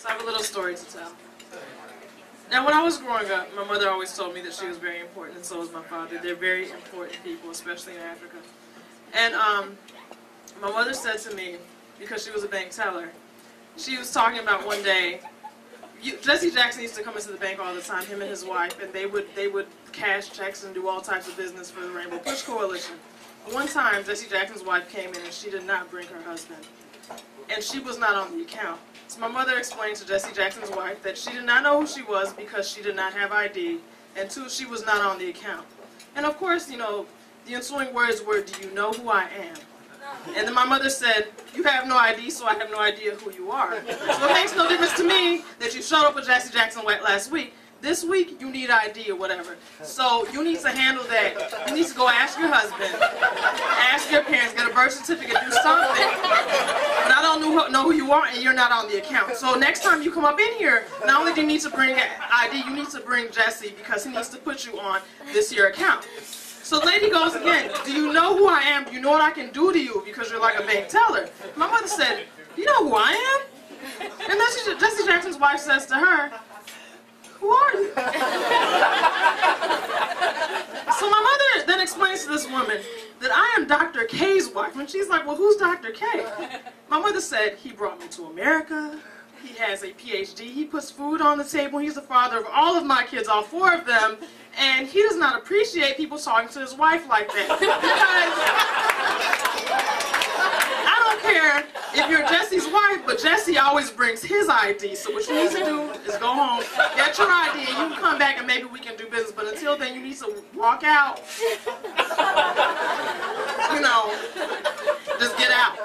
So I have a little story to tell. Now, when I was growing up, my mother always told me that she was very important, and so was my father. They're very important people, especially in Africa. And my mother said to me, because she was a bank teller, she was talking about one day, Jesse Jackson used to come into the bank all the time, him and his wife, and they would cash checks and do all types of business for the Rainbow Push Coalition. One time, Jesse Jackson's wife came in and she did not bring her husband, and she was not on the account. So my mother explained to Jesse Jackson's wife that she did not know who she was because she did not have ID, and two, she was not on the account. And of course, you know, the ensuing words were, "Do you know who I am?" And then my mother said, "You have no ID, so I have no idea who you are. So it makes no difference to me that you showed up with Jesse Jackson last week. This week, you need ID or whatever. So you need to handle that. You need to go ask your husband, ask your parents, get a birth certificate, do something. But I don't know who you are, and you're not on the account. So next time you come up in here, not only do you need to bring ID, you need to bring Jesse because he needs to put you on this here account." So the lady goes again, "Do you know who I am? Do you know what I can do to you because you're like a bank teller?" My mother said, "You know who I am?" And then Jesse Jackson's wife says to her, "Who are you?" So my mother then explains to this woman that I am Dr. K's wife. And she's like, "Well, who's Dr. K?" My mother said, "He brought me to America. He has a PhD. He puts food on the table. He's the father of all of my kids, all 4 of them. And he does not appreciate people talking to his wife like that. Because I don't care if you're Jesse's wife, but Jesse always brings his ID. So what you need to do is go home, get your ID, and you can come back and maybe we can do business. But until then, you need to walk out. You know, just get out.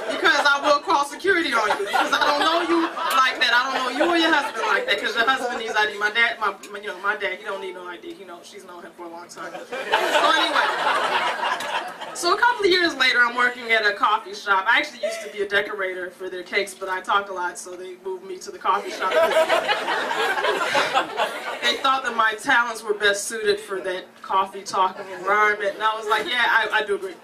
Because I will call security on you. Because I don't know you like that. I don't know you or your husband like that. Because your husband needs ID. My dad, he don't need no ID. She's known him for a long time. So anyway, so a couple of years later, I'm working at a coffee shop. I actually used to be a decorator for their cakes, but I talk a lot, so they moved me to the coffee shop. They thought that my talents were best suited for that coffee talking environment, and I was like, yeah, I do agree.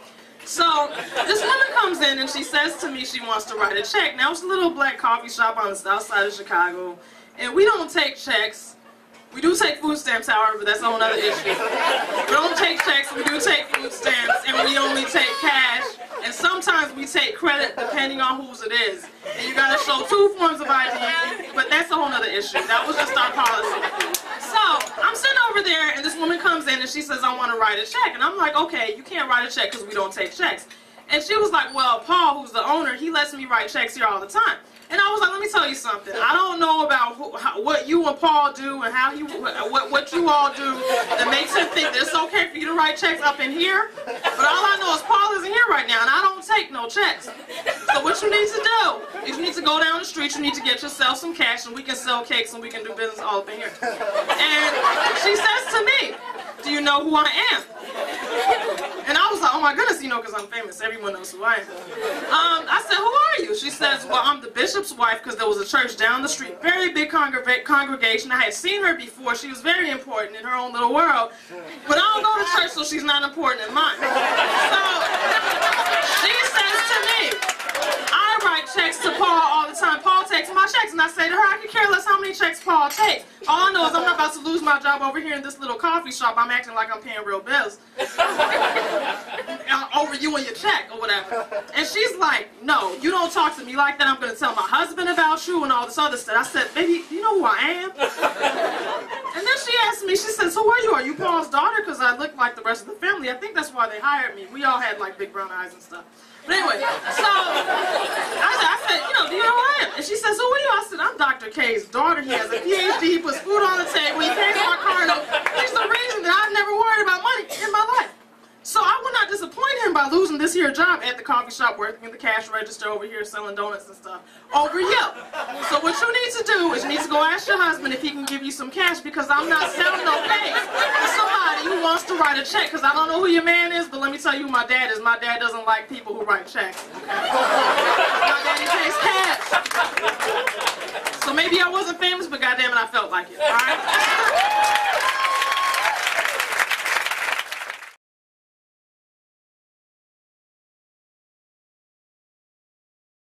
So this woman comes in and she says to me she wants to write a check. Now it's a little black coffee shop on the south side of Chicago, and we don't take checks. We do take food stamps, however, but that's a whole other issue. We don't take checks, we do take food stamps, and we only take cash. And sometimes we take credit depending on whose it is. And you gotta show 2 forms of ID, but that's a whole other issue. That was just our policy. So I'm sitting over there, and this woman comes in and she says, "I want to write a check." And I'm like, "Okay, you can't write a check because we don't take checks." And she was like, "Well, Paul, who's the owner, he lets me write checks here all the time." And I was like, "Let me tell you something. I don't know about what you and Paul do and what you all do that makes him think that it's okay for you to write checks up in here. But all I know is Paul isn't here right now, and I don't take no checks. So what you need to do is you need to go down the street, you need to get yourself some cash, and we can sell cakes and we can do business all up in here." And she says to me, "Do you know who I am?" And I was like, "Oh my goodness, because I'm famous. Everyone knows who I am." I said, "Who are you?" She says, "Well, I'm the bishop's wife," because there was a church down the street, very big congregation. I had seen her before. She was very important in her own little world. But I don't go to church, so she's not important in mine. So she says to me, "I write checks to Paul all the time. Paul takes my checks." And I say to her, "I could care less how many checks Paul takes. All I know is I'm not about to lose my job over here in this little coffee shop. I'm acting like I'm paying real bills over you and your check or whatever." And she's like, "No, you don't talk to me like that. I'm going to tell my husband about you and all this other stuff." I said, "Baby, do you know who I am?" And then she asked me, she says, "Who are you? Are you Paul's daughter?" Because I look like the rest of the family. I think that's why they hired me. We all had like big brown eyes and stuff. But anyway, so I said, "Do you know who I am?" And she says, "Who are you?" I said, "I'm Dr. K's daughter. He has a PhD. He puts food on the table. He pays my car note. He's the reason that I've never worried about money in my life." So I would not disappoint him by losing this here job at the coffee shop, working in the cash register over here, selling donuts and stuff, over you. So what you need to do is you need to go ask your husband if he can give you some cash, because I'm not selling no cakes to somebody who wants to write a check, because I don't know who your man is, but let me tell you who my dad is. My dad doesn't like people who write checks. My daddy pays cash. So maybe I wasn't famous, but goddammit, I felt like it, all right?